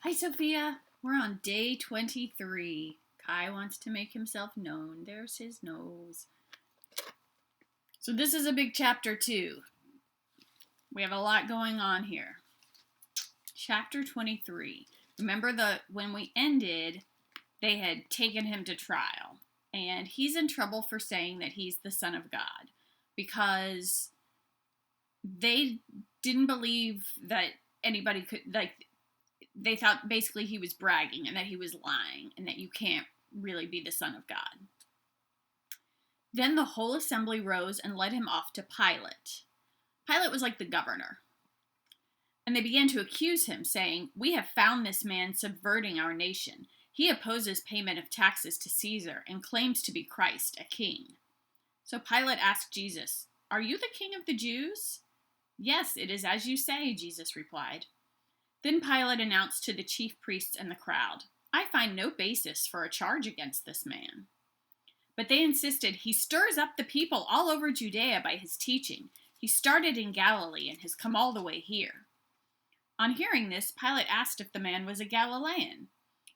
Hi, Sophia. We're on day 23. Kai wants to make himself known. There's his nose. So, this is a big chapter, too. We have a lot going on here. Chapter 23. Remember when we ended, they had taken him to trial. And he's in trouble for saying that he's the Son of God because they didn't believe that anybody could, they thought basically he was bragging and that he was lying and that you can't really be the Son of God. Then the whole assembly rose and led him off to Pilate. Pilate was like the governor. And they began to accuse him, saying, "We have found this man subverting our nation. He opposes payment of taxes to Caesar and claims to be Christ, a king." So Pilate asked Jesus, "Are you the king of the Jews?" "Yes, it is as you say," Jesus replied. Then Pilate announced to the chief priests and the crowd, "I find no basis for a charge against this man." But they insisted, "He stirs up the people all over Judea by his teaching. He started in Galilee and has come all the way here." On hearing this, Pilate asked if the man was a Galilean.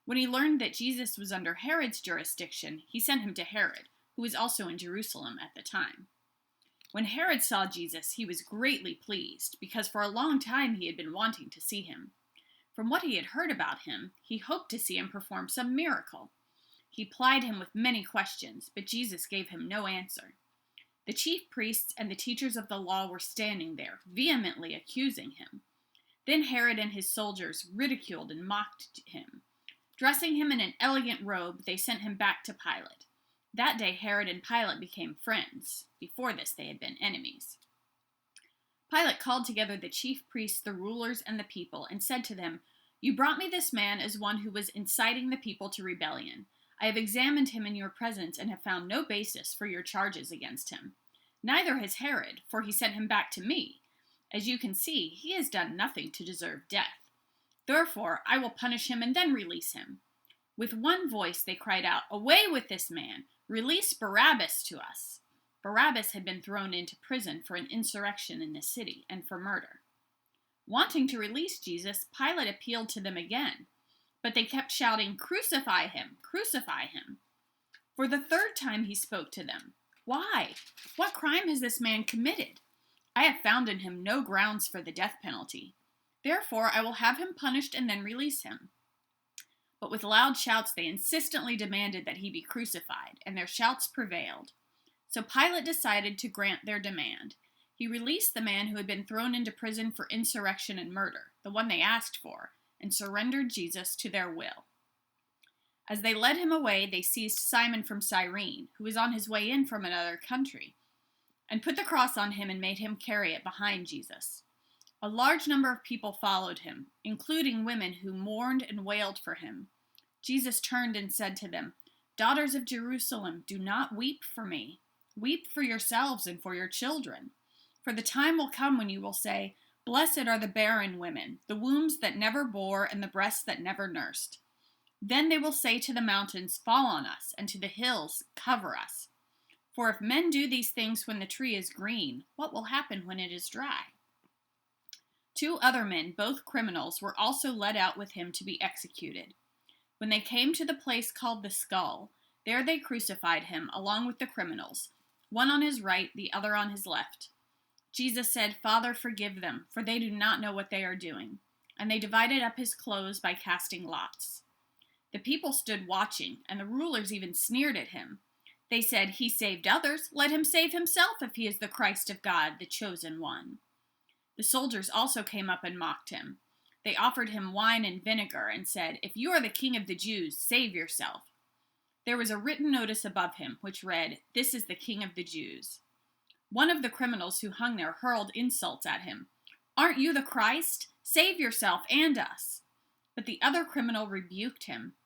When he learned that Jesus was under Herod's jurisdiction, he sent him to Herod, who was also in Jerusalem at the time. When Herod saw Jesus, he was greatly pleased, because for a long time he had been wanting to see him. From what he had heard about him, he hoped to see him perform some miracle. He plied him with many questions, but Jesus gave him no answer. The chief priests and the teachers of the law were standing there, vehemently accusing him. Then Herod and his soldiers ridiculed and mocked him. Dressing him in an elegant robe, they sent him back to Pilate. That day Herod and Pilate became friends. Before this they had been enemies. Pilate called together the chief priests, the rulers, and the people, and said to them, "You brought me this man as one who was inciting the people to rebellion. I have examined him in your presence and have found no basis for your charges against him. Neither has Herod, for he sent him back to me. As you can see, he has done nothing to deserve death. Therefore, I will punish him and then release him." With one voice they cried out, "Away with this man! Release Barabbas to us!" Barabbas had been thrown into prison for an insurrection in the city and for murder. Wanting to release Jesus, Pilate appealed to them again, but they kept shouting, "Crucify him! Crucify him!" For the third time he spoke to them. "Why? What crime has this man committed? I have found in him no grounds for the death penalty. Therefore, I will have him punished and then release him." But with loud shouts they insistently demanded that he be crucified, and their shouts prevailed. So Pilate decided to grant their demand. He released the man who had been thrown into prison for insurrection and murder, the one they asked for, and surrendered Jesus to their will. As they led him away, they seized Simon from Cyrene, who was on his way in from another country, and put the cross on him and made him carry it behind Jesus. A large number of people followed him, including women who mourned and wailed for him. Jesus turned and said to them, "Daughters of Jerusalem, do not weep for me. Weep for yourselves and for your children. For the time will come when you will say, 'Blessed are the barren women, the wombs that never bore, and the breasts that never nursed.' Then they will say to the mountains, 'Fall on us,' and to the hills, 'Cover us.' For if men do these things when the tree is green, what will happen when it is dry?" 2 other men, both criminals, were also led out with him to be executed. When they came to the place called the Skull, there they crucified him along with the criminals, one on his right, the other on his left. Jesus said, "Father, forgive them, for they do not know what they are doing." And they divided up his clothes by casting lots. The people stood watching, and the rulers even sneered at him. They said, "He saved others. Let him save himself if he is the Christ of God, the chosen one." The soldiers also came up and mocked him. They offered him wine and vinegar and said, "If you are the king of the Jews, save yourself." There was a written notice above him, which read, "This is the King of the Jews." One of the criminals who hung there hurled insults at him. "Aren't you the Christ? Save yourself and us." But the other criminal rebuked him.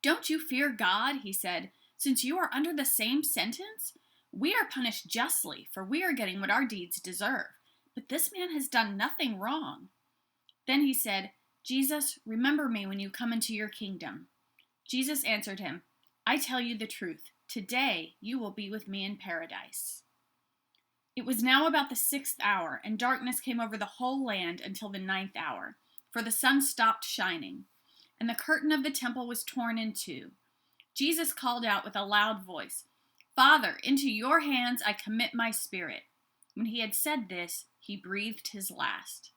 "Don't you fear God?" he said, "since you are under the same sentence? We are punished justly, for we are getting what our deeds deserve. But this man has done nothing wrong." Then he said, "Jesus, remember me when you come into your kingdom." Jesus answered him, "I tell you the truth. Today you will be with me in paradise." It was now about the 6th hour, and darkness came over the whole land until the 9th hour, for the sun stopped shining. and the curtain of the temple was torn in two. Jesus called out with a loud voice, "Father, into your hands I commit my spirit." When he had said this, he breathed his last.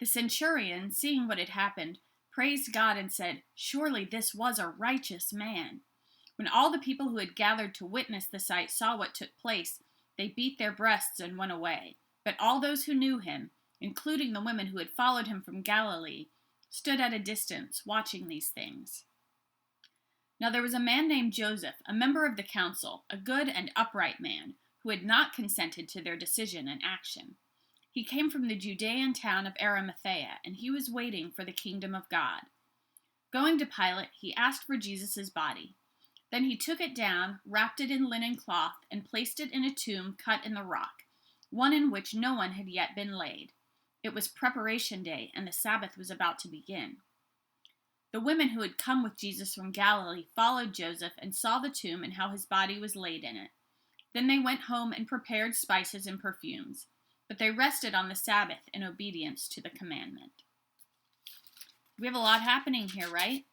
The centurion, seeing what had happened, praised God and said, "Surely this was a righteous man." When all the people who had gathered to witness the sight saw what took place, they beat their breasts and went away. But all those who knew him, including the women who had followed him from Galilee, stood at a distance watching these things. Now there was a man named Joseph, a member of the council, a good and upright man, who had not consented to their decision and action. He came from the Judean town of Arimathea, and he was waiting for the kingdom of God. Going to Pilate, he asked for Jesus' body. Then he took it down, wrapped it in linen cloth, and placed it in a tomb cut in the rock, one in which no one had yet been laid. It was preparation day, and the Sabbath was about to begin. The women who had come with Jesus from Galilee followed Joseph and saw the tomb and how his body was laid in it. Then they went home and prepared spices and perfumes, but they rested on the Sabbath in obedience to the commandment. We have a lot happening here, right?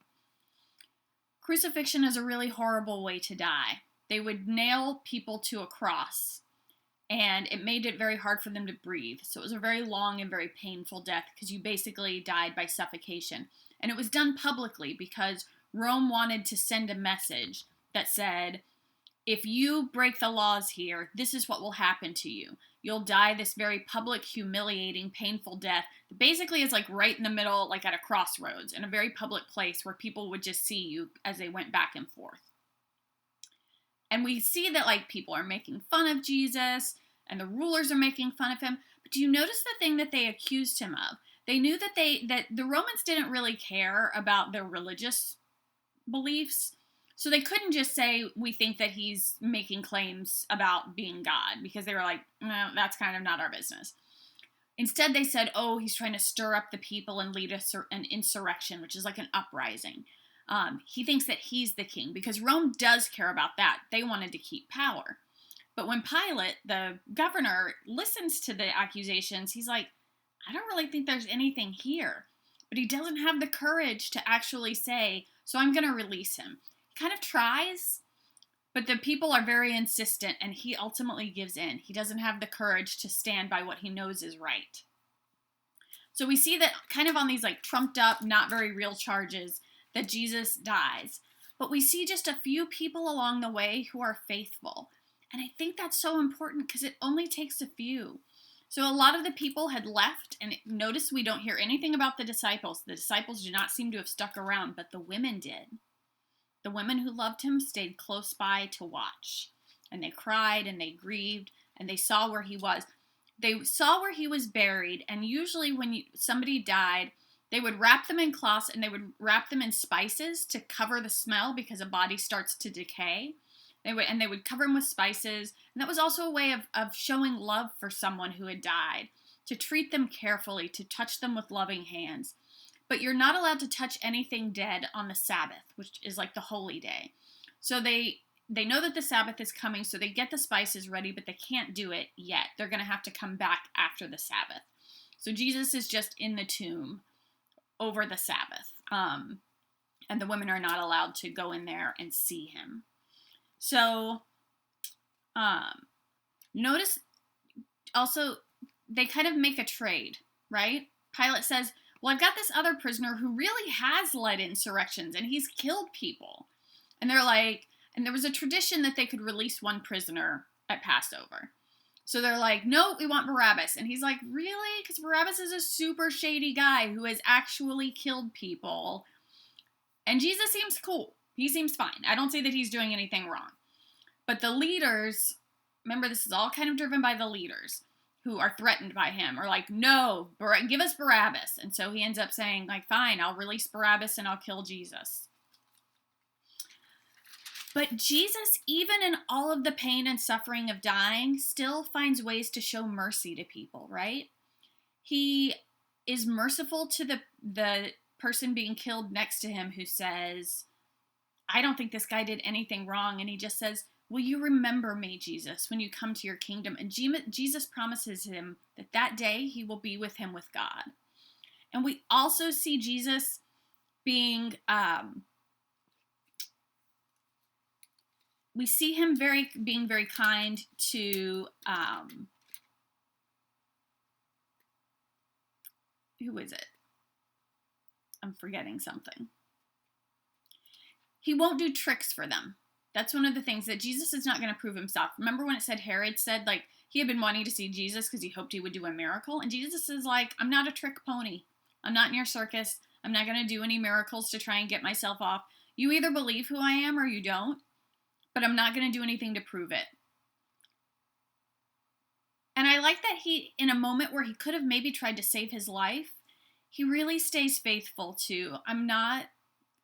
Crucifixion is a really horrible way to die. They would nail people to a cross, and it made it very hard for them to breathe. So it was a very long and very painful death because you basically died by suffocation. And it was done publicly because Rome wanted to send a message that said, if you break the laws here, this is what will happen to you. You'll die this very public, humiliating, painful death. Basically, it's like right in the middle, like at a crossroads, in a very public place where people would just see you as they went back and forth. And we see that like people are making fun of Jesus, and the rulers are making fun of him. But do you notice the thing that they accused him of? They knew that the Romans didn't really care about their religious beliefs. So they couldn't just say, we think that he's making claims about being God, because they were like, no, that's kind of not our business. Instead, they said, oh, he's trying to stir up the people and lead an insurrection, which is like an uprising. He thinks that he's the king, because Rome does care about that. They wanted to keep power. But when Pilate, the governor, listens to the accusations, he's like, I don't really think there's anything here. But he doesn't have the courage to actually say, so I'm going to release him. Kind of tries, but the people are very insistent, and he ultimately gives in. He doesn't have the courage to stand by what he knows is right. So we see that kind of on these like trumped up, not very real charges that Jesus dies. But we see just a few people along the way who are faithful. And I think that's so important because it only takes a few. So a lot of the people had left, and notice we don't hear anything about the disciples. The disciples do not seem to have stuck around, but the women did. The women who loved him stayed close by to watch, and they cried and they grieved, and they saw where he was. They saw where he was buried, and usually when somebody died, they would wrap them in cloths, and they would wrap them in spices to cover the smell because a body starts to decay. They would cover them with spices, and that was also a way of showing love for someone who had died, to treat them carefully, to touch them with loving hands. But you're not allowed to touch anything dead on the Sabbath, which is like the holy day. So they know that the Sabbath is coming, so they get the spices ready, but they can't do it yet. They're going to have to come back after the Sabbath. So Jesus is just in the tomb over the Sabbath. And the women are not allowed to go in there and see him. So notice also they kind of make a trade, right? Pilate says, well, I've got this other prisoner who really has led insurrections, and he's killed people. And they're like, and there was a tradition that they could release one prisoner at Passover. So they're like, no, we want Barabbas. And he's like, really? Because Barabbas is a super shady guy who has actually killed people. And Jesus seems cool. He seems fine. I don't say that he's doing anything wrong. But the leaders, remember, this is all kind of driven by the leaders who are threatened by him, or like, no, give us Barabbas. And so he ends up saying, like, fine, I'll release Barabbas and I'll kill Jesus. But Jesus, even in all of the pain and suffering of dying, still finds ways to show mercy to people, right? He is merciful to the person being killed next to him who says, I don't think this guy did anything wrong. And he just says, will you remember me, Jesus, when you come to your kingdom? And Jesus promises him that day he will be with him with God. And we also see Jesus being, we see him being very kind to, who is it? I'm forgetting something. He won't do tricks for them. That's one of the things that Jesus is not going to prove himself. Remember when it said Herod said, like, he had been wanting to see Jesus because he hoped he would do a miracle? And Jesus is like, I'm not a trick pony. I'm not in your circus. I'm not going to do any miracles to try and get myself off. You either believe who I am or you don't, but I'm not going to do anything to prove it. And I like that he, in a moment where he could have maybe tried to save his life, he really stays faithful to, I'm not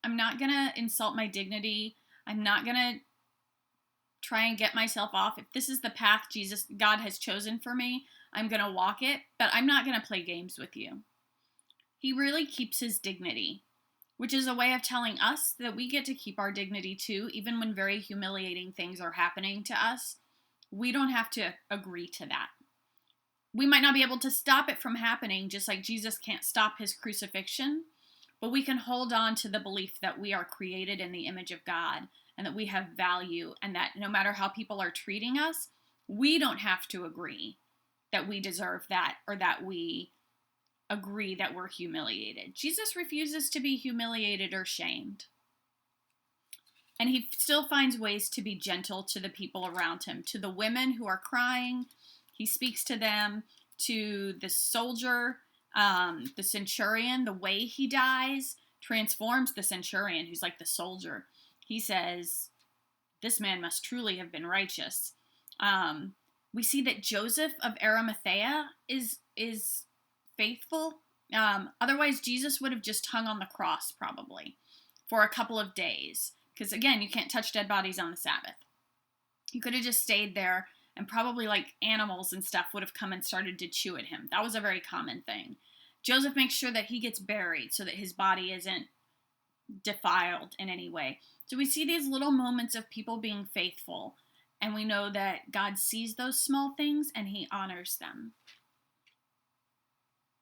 going to insult my dignity. I'm not going to try and get myself off. If this is the path God has chosen for me, I'm going to walk it, but I'm not going to play games with you. He really keeps his dignity, which is a way of telling us that we get to keep our dignity too, even when very humiliating things are happening to us. We don't have to agree to that. We might not be able to stop it from happening, just like Jesus can't stop his crucifixion, but we can hold on to the belief that we are created in the image of God and that we have value, and that no matter how people are treating us, we don't have to agree that we deserve that or that we agree that we're humiliated. Jesus refuses to be humiliated or shamed. And he still finds ways to be gentle to the people around him, to the women who are crying. He speaks to them, to the soldier, the centurion. The way he dies transforms the centurion, who's like the soldier. He says, this man must truly have been righteous. We see that Joseph of Arimathea is faithful. Otherwise, Jesus would have just hung on the cross probably for a couple of days. Because again, you can't touch dead bodies on the Sabbath. You could have just stayed there, and probably like animals and stuff would have come and started to chew at him. That was a very common thing. Joseph makes sure that he gets buried so that his body isn't defiled in any way. So we see these little moments of people being faithful, and we know that God sees those small things and he honors them.